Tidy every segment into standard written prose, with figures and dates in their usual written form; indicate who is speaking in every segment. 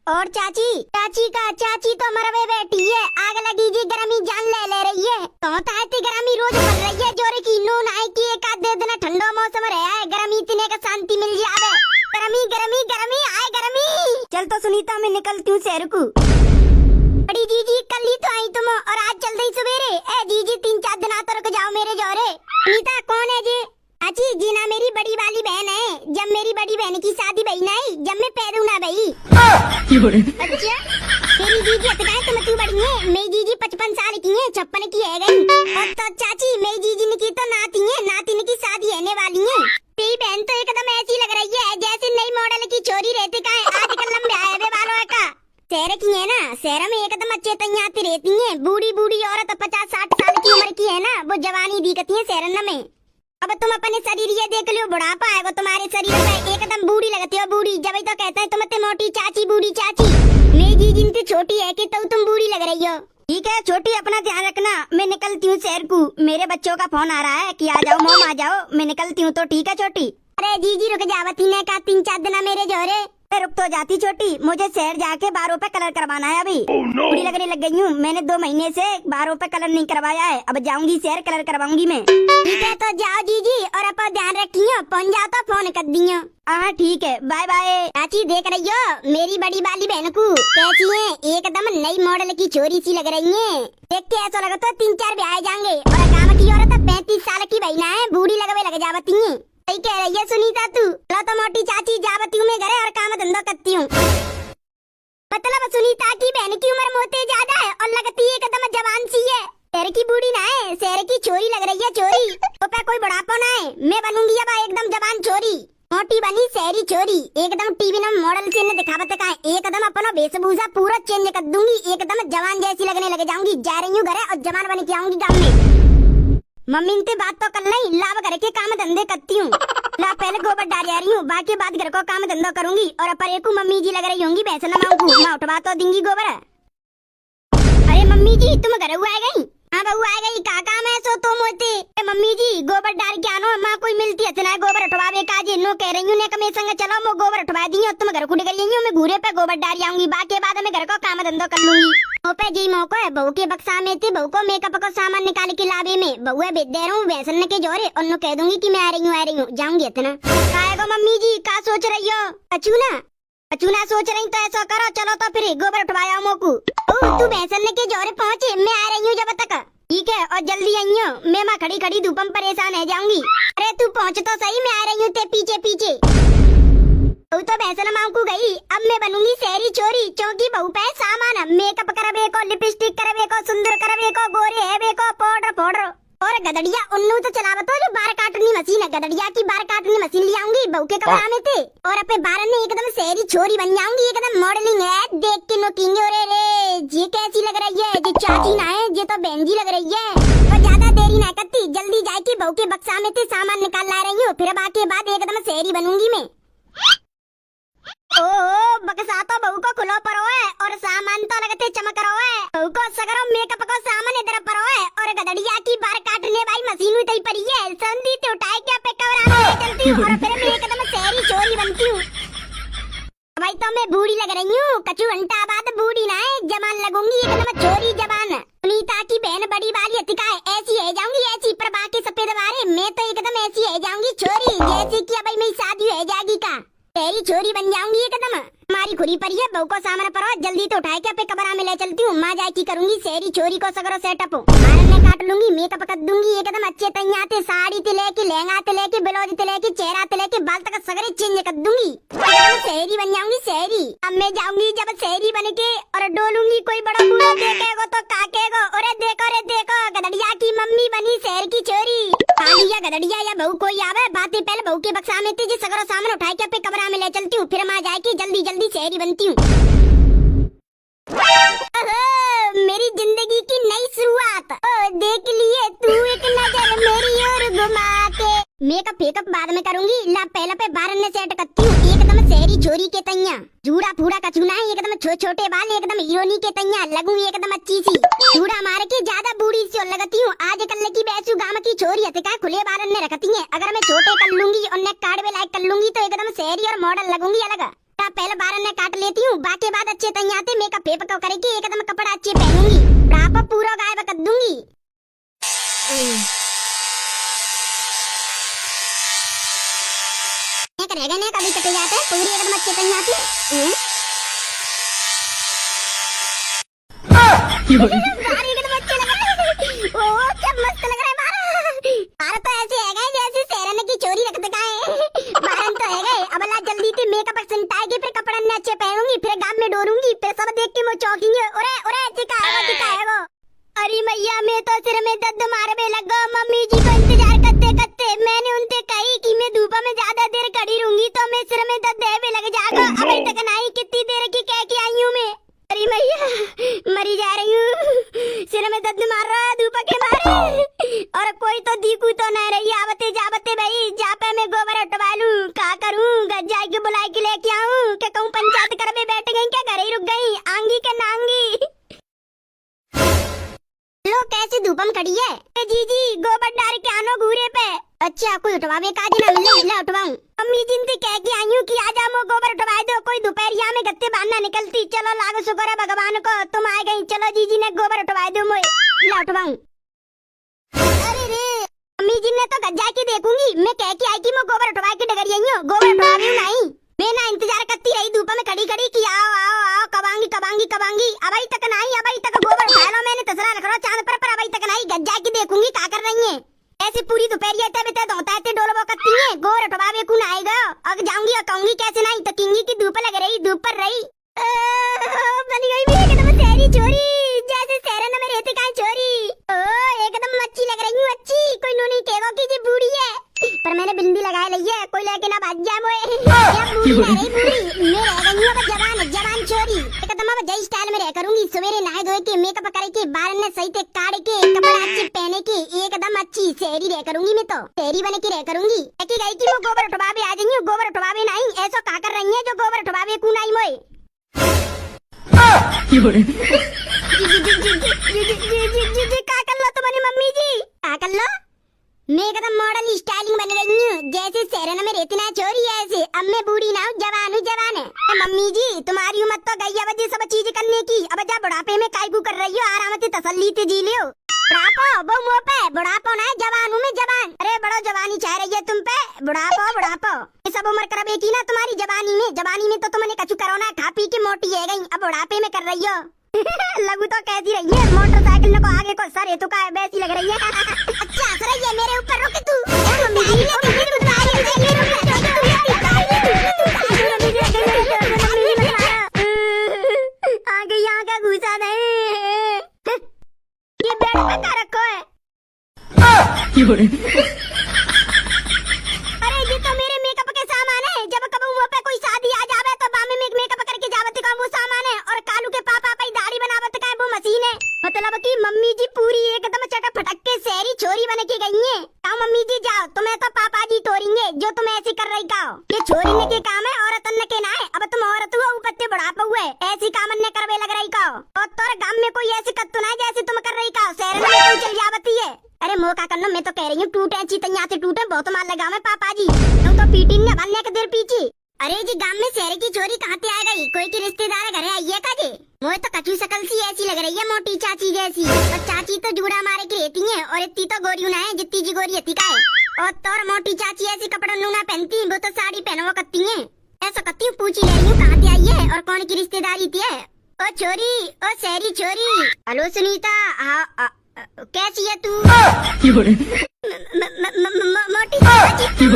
Speaker 1: और चाची चाची तो मरवे बैठी है। आग लगी जी, गर्मी जान ले रही है। तो ताती गर्मी रोज बढ़ रही है। जोरे की नून आई की एक आध दिन ठंडो मौसम रहा है। गर्मी इतने का शांति मिल जावे। गर्मी गर्मी गर्मी आए गर्मी। चल तो सुनीता, मैं निकलती हूँ शहर को। बड़ी जीजी कल ही तो आई तुम और आज चल रही सवेरे। ए जीजी 3-4 दिन तो रुक जाओ मेरे जोरे। सुनीता कौन है जी? चाची जी ना मेरी बड़ी वाली बहन है। जब मेरी बड़ी बहन की शादी भई ना, जब मैं पैदा ना भई। अच्छा मेरी जीजी अतकाए तुम तू बड़ी है। मेरी जीजी 55 साल की है, 56 की है गई। और तो चाची मेरी जीजी की तो नाती है, नातिन की शादी होने वाली है। तेरी बहन तो एकदम ऐसी लग रही है जैसे नई मॉडल की छोरी रहती का है। आजकल लंबे आए वे बालों का। शहर की है ना, शहर में एकदम अच्छे तैयार रहती है। बूढ़ी बूढ़ी औरत 50-60 साल की उम्र की है ना, वो जवानी दिखती है शहर में। अब तुम अपने शरीर ये देख लो, बुढ़ापा आएगा तुम्हारे शरीर में, एकदम बूढ़ी लगती हो बूढ़ी। जब तो कहते हैं तुम इतने मोटी चाची, बूढ़ी चाची। मेरी जी जिनसे छोटी है कि तो तुम बूढ़ी लग रही हो। ठीक है छोटी, अपना ध्यान रखना। मैं निकलती हूँ शहर को। मेरे बच्चों का फोन आ रहा है कि आ जाओ मोम आ जाओ। मैं निकलती हूँ तो ठीक है छोटी। अरे जीजी रुक जावती ने कहा 3-4 दिन मेरे जोरे। रुक तो जाती छोटी, मुझे शहर जाके बारों पे कलर करवाना है। अभी बुरी लगने लग गई हूँ। मैंने 2 महीने से बारों पे कलर नहीं करवाया है। अब जाऊंगी शहर, कलर करवाऊंगी मैं। ठीक है तो जाओ जीजी, और अब ध्यान रखियो। पहुंच जाओ तो फोन कर दियो। हाँ ठीक है, बाय बाय। चाची देख रही हो मेरी बड़ी वाली बहन को कैसी है? एकदम नई मॉडल की छोरी सी लग रही है। देख के ऐसा लगा तो 3-4 ब्याह जाएंगे। और गाँव की औरत 35 साल की बहना है, बूढ़ी लगवे लग जावती है। सही कह रही है सुनीता तू। चलो तो मोटी चाची जावती हूँ मैं घरे और काम धंधा करती हूँ। मतलब सुनीता की बहन की उम्र मोते ज्यादा है और लगती है एकदम जवान सी है। शहर की बूढ़ी ना है, शहर की छोरी लग रही है छोरी। तो पे कोई बुढ़ापा ना है। मैं बनूंगी अब एकदम जवान छोरी। मोटी बनी शहरी छोरी, एकदम टीवी में मॉडल से दिखावत का है। एकदम अपना वेशभूषा पूरा चेंज कर दूंगी। एकदम जवान जैसी लगने लग जाऊंगी। जा रही हूँ घरे और जवान बन के आऊंगी गाँव में। मम्मी से बात तो कर नहीं, लाभ घर के काम धंधे करती हूँ। ला पहले गोबर डाल आ रही हूँ, बाकी बात घर को काम धंधा करूंगी। और पर को मम्मी जी लग रही होंगी भैंस नमाऊंगी। मैं उठवा तो देंगी गोबर। अरे मम्मी जी तुम घर हुआ आ गई? हाँ बहू आ गई। का काम है सो तो मोते? मम्मी जी गोबर डाल के आनो। माँ कोई मिलती है इतना गोबर उठवावे का जी नो कह रही हूँ। ने कमे संग चलो मैं गोबर उठवा दी हूँ। तुम घर को निकल गई हूँ, मैं घूरे पे गोबर डाल आऊंगी। बाकी बाद में घर को काम धंधा कर लूंगी। पे जी मौको है बहू के बक्सा में थे। बहू को मेकअप का सामान निकाल के लावे में बहू है बेच दे रहा हूँ वैसन के जोरे। और नो कह दूंगी कि मैं आ रही हूँ जाऊंगी इतना। काएगो मम्मी जी का सोच रही हो? अचूना सोच रही तो ऐसा करो, चलो तो फिर गोबर उठवाया मोकू। तू भैंसन के जोरे पहुँचे, मैं आ रही हूँ जब तक। ठीक है और जल्दी आई हो। मैं माँ खड़ी खड़ी धूपम परेशान है जाऊंगी। अरे तू पहुँच तो सही, मैं आ रही हूँ ते पीछे पीछे। बहू तो भैंसन माँ को गई। अब मैं बनूंगी शहरी छोरी। चौकी बहू पे सामान मेकअप करवे को, लिपस्टिक करवे को, सुंदर करवे को, गोरे है को, पाउडर और गदड़िया उन्नू तो चलावत हो जो बार काटनी मशीन है। गदड़िया की बार काटनी मशीन ले आऊंगी बहू के कमरा में थे। और अपने बार में एकदम शहरी छोरी बन जाऊंगी। एकदम मॉडलिंग है देख के नोकेंगे। और रे ये कैसी लग रही है? ये चाची ना है, ये तो बहन जी लग रही है। और ज्यादा देरी ना करती, जल्दी जाके बहू के बक्सा में थे सामान निकाल ला रही हूँ। फिर बाकी बाद एकदम शहरी बनूंगी मैं। ओ बक्सा तो बहू को खुलो परो है और सामान तो लगते चमक रहो है। बहू को सगरो मेकअप को सामान इधर परो है। और गदड़िया की बार काटने वाली मशीन उतई पड़ी है। संदी तो उठाए क्या पे कवरा में चलती हूँ। और फिर मैं एकदम शहरी छोरी बनती हूँ। भाई तो मैं बूढ़ी लग रही हूँ। कछु घंटा बाद बूढ़ी ना है, जवान लगूंगी एकदम छोरी जवान। सुनीता की बहन बड़ी वाली अतिका है, ऐसी है जाऊंगी ऐसी। पर बाकी सफेद बारे मैं तो एकदम ऐसी है जाऊंगी छोरी जैसी की अब मेरी शादी है जाएगी का। तेरी छोरी बन जाऊंगी एकदम। हमारी खुरी पर है बहू को सामने परो, जल्दी तो उठाए क्या पे कमरा में ले चलती हूँ। माँ जाए की करूंगी शहरी छोरी को सगरो सेटअप में काट लूंगी। मेकअप कर दूंगी एकदम अच्छे तैयार। साड़ी ते लेके, लहंगा ते लेके, ब्लाउज ते लेके, चेहरा ते लेके, बाल तक सगरे चेंज कर दूंगी। शहरी बन जाऊंगी शहरी। अब मैं जाऊंगी जब शहरी बन के और डोलूंगी। कोई बड़ा बूढ़ा देखेगा तो काकेगा। अरे देखो गदड़िया की मम्मी बनी शहर की छोरी। या गदड़िया या बहू कोई आवे बातें पहले बहू के बक्सा में थी सगरो सामान उठाए के पे कमरा में ले चलती हूँ। फिर माँ जाए की जल्दी जल्दी शहरी बनती हूँ। मेरी जिंदगी की नई शुरुआत देख लिए तू एक नजर मेरी ओर घुमा के। मेकअप फेकअप बाद में करूंगी। ला पहले पे बार ने सेट करती हूँ एकदम शहरी छोरी के तैया। जूड़ा फूड़ा का चूना है एकदम छोटे बाल एकदम हीरोनी के तैया लगू एकदम अच्छी सी। जूड़ा मार के ज्यादा बूढ़ी सी लगती हूँ। आज कल की बैसू गाँव की छोरी है का खुले बाल ने रखती है। अगर मैं छोटे कर लूंगी और नेक कार्ड में लाइक कर लूंगी तो एकदम शहरी और मॉडल लगूंगी अलग। पहले 12 ने काट लेती हूँ, बाकी बाद अच्छे तैयार मेकअप फेप करेगी, एकदम कपड़ा अच्छे पहनूंगी, बुढ़ापा पूरा गायब कर दूंगी। रहेगा ना कभी कटे जाते पूरी एकदम अच्छे तैयार एकदम अच्छे लग रहे। ओह क्या मस्त लग रहा है बारह तो ऐसे है गए जैसे सेरन की चोरी रख दिखाए। बारह तो है गए, अब अल्लाह जल्दी से मेकअप संटाएगी, फिर कपड़ा अच्छे पहनूंगी, फिर गांव में डोरूंगी, फिर सब देख के वो चौंकेंगे। ओरे ओरे चिका है वो। अरे मैया मैं तो सिर में दर्द मारने लगा, मम्मी जी को इंतजार करते करते मैंने उनसे कही कि मैं धूप में ज्यादा देर खड़ी रहूंगी तो मैं सिर में दर्द है लग जाएगा। अभी तक नहीं, कितनी देर की कह के आई हूँ मैं। अरे मैया मरी जा रही हूँ, सिर में दर्द मार रहा धूप के मारे, और कोई तो दीकू तो नहीं रही। आवते जावते भाई जा पे मैं गोबर हटवा लूं, क्या करूं, गज्जा की बुलाई के लेके आऊं क्या कहूं, पंचायत कर में बैठ गई क्या, घर ही रुक गई, आंगी के नांगी। लो कैसी धूपम खड़ी है जी जी, गोबर डाल के आनो घूरे पे। अच्छा कोई उठवावे काज ना मिले, ले उठवाऊं। मम्मी जिनसे कह के आई हूँ कि आ जा मो गोबर उठवा दो, कोई दोपहरिया में गत्ते बांधना निकलती। चलो लागो शुक्र है भगवान को तुम आ गई, चलो जीजी ने गोबर उठवा दो मोए, ले उठवाऊं। अरे रे मम्मी जी ने तो गज्जा की देखूंगी, मैं कह के आई कि मैं गोबर उठवा के डगर आई हूँ, गोबर उठवाऊं नहीं। मैं ना इंतजार करती रही धूप में खड़ी खड़ी कि आओ आओ आओ कबांगी कबांगी कबांगी, अभी तक नहीं, अभी तक गोबर उठा लो मैंने, तसरा रख लो चांद पर अभी तक नहीं। गज्जा की देखूंगी क्या कर रही है, ऐसी पूरी दोपहरिया तब होता है डोलबो करती है, गोबर उठवावे कौन आएगा। अब जाऊंगी और कहूंगी कैसे नहीं, तो किंगी की धूप लग रही, धूप पर रही। बन गई मैं एकदम शहरी छोरी, जैसे शहर में रहते कहीं छोरी। एकदम अच्छी लग रही हूँ, अच्छी, कोई नूनी कहेगा कि जी बूढ़ी है, पर मैंने बिंदी लगाए ली है, कोई लेके ना भाग जाए मोए। बूढ़ी मैं रह गई हूँ अब जवान छोरी, एकदम अब जय स्टाइल में रह करूंगी। सवेरे नहाए धोए के मेकअप करके बाल ने सही से काट के कपड़ा अच्छे पहने के एकदम अच्छी शहरी रह करूंगी। मैं तो शहरी बन के रह करूंगी। गई कि वो गोबर उठवावे आ जाएंगे, गोबर उठवावे नहीं, ऐसा क्या कर रही है जो गोबर उठवावे कौन आई मोए। क्या कर लो तुम्हारी मम्मी जी, क्या कर लो, मैं एकदम मॉडल स्टाइलिंग बन रही हूँ, जैसे शहर में रहती ना छोरी ऐसे। अब मैं बूढ़ी ना हूँ, जवान हूँ, जवान है। मम्मी जी तुम्हारी उम्र तो गई अब सब चीज करने की, अब जा बुढ़ापे में कायगू कर रही हो, आराम से तसल्ली से जी लियो। बुढ़ापो वो मुँह पे, बुढ़ापो ना जवान हूँ मैं, जवान। अरे बड़ो जवानी चाह रही है तुम पे, बुढ़ापो बुढ़ापो ये सब उम्र कर की ना तुम्हारी जवानी में तो तुमने कछु करो ना, खा पी के मोटी है गई, अब बुढ़ापे में कर रही हो। लगू तो कैसी रही है, मोटरसाइकिल को आगे को सर तो का वैसी लग रही है। अच्छा हंस रही है मेरे ऊपर, रुक तू। आगे यहाँ का घुसा नहीं, ये बेड पे क्या रखो है। अरे ये तो मेरे मेकअप के सामान है, जब कभी मुंह पे कोई शादी आ जावे तो बामे में मेकअप करके जावत का वो सामान है, और कालू के पापा पे दाढ़ी बनावत का वो मशीन है। मतलब कि मम्मी जी पूरी एकदम चटा फटक के शहरी छोरी बन के गई है। आओ मम्मी जी जाओ, तुम्हें तो पापा जी तोड़ेंगे जो तुम ऐसी कर रही का। ये छोरी ने के काम है, औरत ने के ना है। अब तुम औरत हो, ऊपर से बुढ़ापा हुए, ऐसी काम ने करवे लग रही का। और तोर गांव में कोई ऐसी कत्तू ना जैसे तुम कर रही का, शहर में कोई चल जावती है। अरे मोह का करना, मैं तो कह रही हूँ टूटे चीतैया से टूटे, बहुत मार लगा मैं पापा जी, तुम तो पीटी ने बनने के देर पीछे। अरे जी गांव में शहर की चोरी कहाँ से आ गई, कोई की रिश्तेदार घर आई है का जी। मोह तो कचू शकल सी ऐसी लग रही है, मोटी चाची जैसी, और चाची तो जुड़ा मारे की रहती है, और इतनी तो गोरी ना है जितनी जी गोरी इतनी का है। और तोर मोटी चाची ऐसी कपड़ा नूना पहनती, वो तो साड़ी पहनवा करती है, ऐसा करती हूँ। पूछ ही रही हूँ कहाँ से आई है और कौन की रिश्तेदारी थी है। ओ छोरी, ओ शहरी छोरी, हेलो सुनीता, कैसी है तू। मोटी चाची,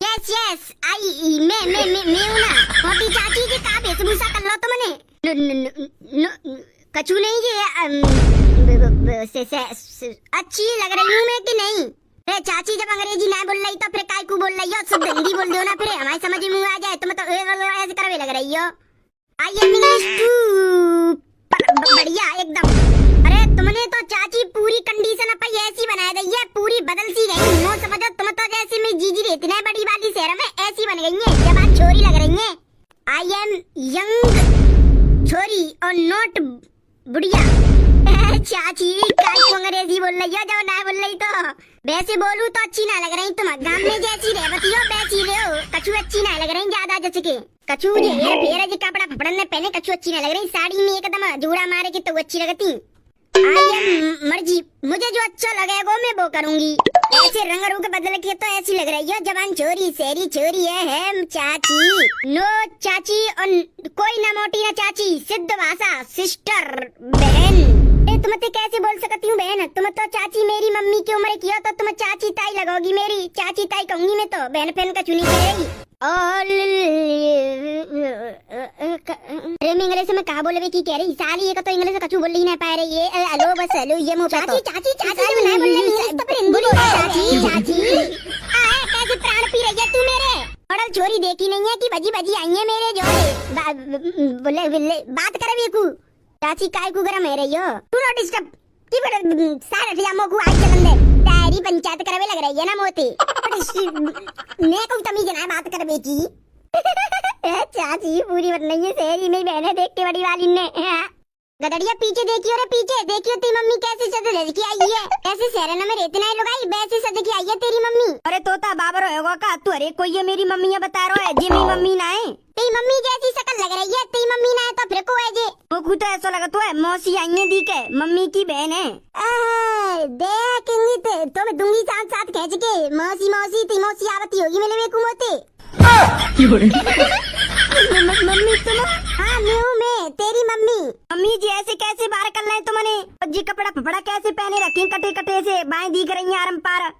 Speaker 1: यस यस आई, मैं हूँ ना मोटी चाची की। का वेशभूषा कर लो तुमने, कछु नहीं ये अच्छी लग रही हूँ मैं कि नहीं। अरे चाची जब अंग्रेजी ना बोल रही तो फिर काय को बोल रही हो, सब हिंदी बोल दो ना, फिर हमारी समझ में आ जाए। तुम तो ऐसे करवे लग रही हो। आई एम इंग्लिश टू बढ़िया एकदम। अरे तुमने तो चाची पूरी कंडीशन अपन ऐसी बना दी है, पूरी बदल सी गई। नो समझो तुम तो जैसे मैं जीजी रहती ना बड़ी वाली शहर में, ऐसी बन गई है, जवान छोरी लग रही है। आई एम यंग छोरी और नॉट बुढ़िया। चाची काय को अंग्रेजी बोल रही हो, जब ना बोल रही तो वैसे बोलूं तो अच्छी ना लग रही। तुम गांव में जैसी रहती हो वैसी रहो, कछु अच्छी ना लग रही ज्यादा, जैसे के कछु ये फेरा जी कपड़ा फपड़न ने पहने कछु अच्छी ना लग रही, साड़ी में एकदम जूड़ा मारे की तो अच्छी लगती। आई मर्जी, मुझे जो अच्छा लगेगा मैं वो करूंगी। ऐसे रंग रूप बदल के तो ऐसी लग रही है जवान छोरी शहरी छोरी है चाची। नो चाची और कोई ना मोटी ना चाची, सिद्ध भाषा सिस्टर बहन। तुम तो कैसे बोल सकती हूँ बहन, तुम तो चाची मेरी मम्मी की उम्र की हो तो तुम चाची ताई लगोगी, मेरी चाची ताई कहूंगी मैं तो, बहन पहन का चुनी करेगी। अरे मैं इंग्लिश में कहा बोले की कह रही साली, एक तो इंग्लिश कछु बोल ही नहीं पा रही है। हेलो बस हेलो ये मुंह पे चाची चाची चाची नहीं बोल रही तो फिर हिंदी बोल चाची चाची। कैसे प्राण पी रही है तू मेरे, मॉडल छोरी देखी नहीं है कि बजी बजी आई है मेरे जोड़े बोले बात करे बेकू। चाची काय को गरम है रही हो, तू नॉट डिस्टर्ब की बड़ सारे ठियामो को आज चलन दे, तेरी पंचायत करवे लग रही है ना मोती ने को तमीज ना बात करवे की। चाची पूरी बन नहीं है शहरी में बहने देख के बड़ी वाली ने गदड़िया पीछे देखियो रे पीछे देखियो तेरी मम्मी कैसे सज के आई है, ऐसे शहरन में रहते नहीं लुगाई वैसे सज के आई है तेरी मम्मी। अरे तोता बाबर होगा का तू, अरे कोई ये मेरी मम्मी है बता रहा है जी मेरी मम्मी ना है, तेरी मम्मी जैसी शक्ल लग रही है, तेरी मम्मी ना है तो फिर को है जे वो खुद ऐसा लगा तो है मौसी आई है दी के मम्मी की बहन है। देखेंगे तो मैं दूंगी साथ साथ खींच के मौसी मौसी ती मौसी आवती होगी मेरे बेकू मोते। मम्मी तुम? हाँ मैं तेरी मम्मी। मम्मी जी ऐसे कैसे बाहर कर रहे तुमने, जी कपड़ा फपड़ा कैसे पहने रखे कटे कटे से बाएं दिख रही है आरम पार,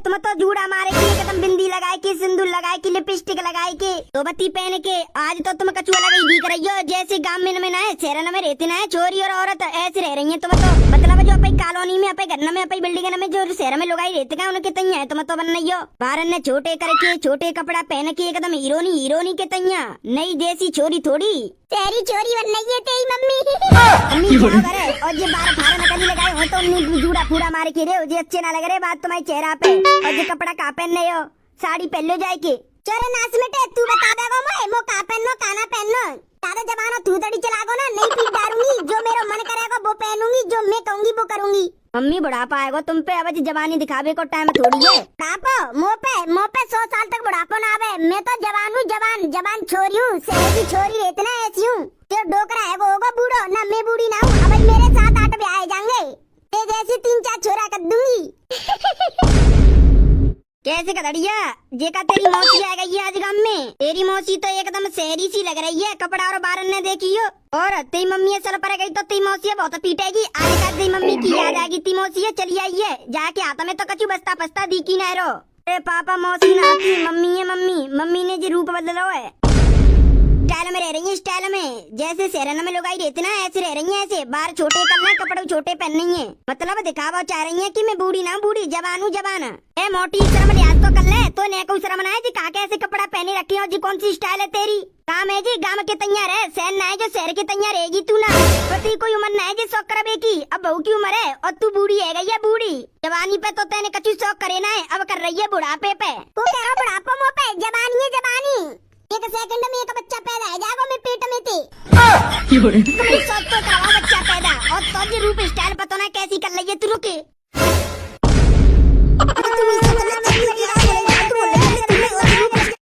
Speaker 1: तुम तो झूड़ा मारे की एकदम बिंदी लगाए की सिंदूर लगाए की लिपस्टिक लगाए के तो बत्ती पहन के, आज तो तुम कछुआ लगी दिख रही हो जैसे गांव में ना है शहर में रहते ना है छोरी और औरत ऐसे रह रही है तुम तो, मतलब जो अपनी कॉलोनी में अपने घर में अपनी बिल्डिंग में जो शहर में लोग रहते हैं उनके तैया है तुम तो बन नहीं हो, बाहर ने छोटे करके छोटे कपड़ा पहन के एकदम हीरोनी के तैया, नई देसी छोरी थोड़ी तेरी छोरी बन नहीं है तेरी मम्मी। और ये बार फारा नकली लगाए हो तो उन्हें जूड़ा फूड़ा मार के रहे हो, अच्छे ना लग रहे बात तुम्हारे चेहरा पे, और ये कपड़ा कहाँ पहन रहे हो, साड़ी पहन लो जाए के। चलो नाच में तू बता देगा मैं कहाँ पहनो काना पहनो, ज्यादा जमाना तू दड़ी चलागो ना नहीं पीट डालूंगी, जो मेरा मन करेगा वो पहनूंगी, जो मैं कहूंगी वो करूंगी। मम्मी बुढ़ापा आएगा तुम पे, अब जवानी दिखावे को टाइम थोड़ी है। बुढ़ापा मुँह पे 100 साल तक बुढ़ापा ना आवे, मैं तो जवान हूँ जवान छोरी हूँ, शहर की छोरी रहते ना ऐसी हूँ, जो डोकरा है वो होगा बूढ़ो ना, मैं बूढ़ी ना हूँ, अब मेरे 7-8 ब्याह जाएंगे, ये जैसी 3-4 छोरा कर दूंगी। कैसे कदड़िया जेका तेरी मौसी आ गई है आज गाँव में, तेरी मौसी तो एकदम शहरी सी लग रही है, कपड़ा और बारन ने देखी हो, और तेरी मम्मी सर पर गई तो तेरी मौसी बहुत पीटेगी, आज का तेरी मम्मी की याद आएगी, तेरी मौसी चली आई है जाके हाथ में तो कचू बस्ता पस्ता दी की ना रो, अरे पापा मौसी ना मम्मी है मम्मी ने जी रूप बदलो है, स्टाइल में रह रही है स्टाइल में, जैसे शहर में लोग आई रहते ना ऐसे रह रही है, ऐसे बाहर छोटे करना कपड़े छोटे पहननी है, मतलब दिखावा चाह रही है कि मैं बूढ़ी ना बूढ़ी जवान हूँ जवान, ए मोटी शर्म लिहाज तो कर ले, तो ने को शर्म ना है जी कहा कैसे कपड़ा पहने रखी हो जी, कौन सी स्टाइल है तेरी, काम है जी गाँव के तैयार है, शहर ना है जो शहर के तैयार रहेगी तू ना, पति कोई उम्र ना है जी शौक करबे की, अब बहू की उम्र है और तू बूढ़ी है गई है बूढ़ी, जवानी पे तो तेने कछु शौक करे ना है, अब कर रही है बुढ़ापे पे, तू कह रहा बुढ़ापा मुँह पे, जवानी है जवानी, एक सेकंड में एक बच्चा पैदा है जाएगा मैं पेट में थी, तुम शौक तो कराओ बच्चा पैदा, और तो रूप स्टाइल पता ना कैसी कर रही है तू, रुके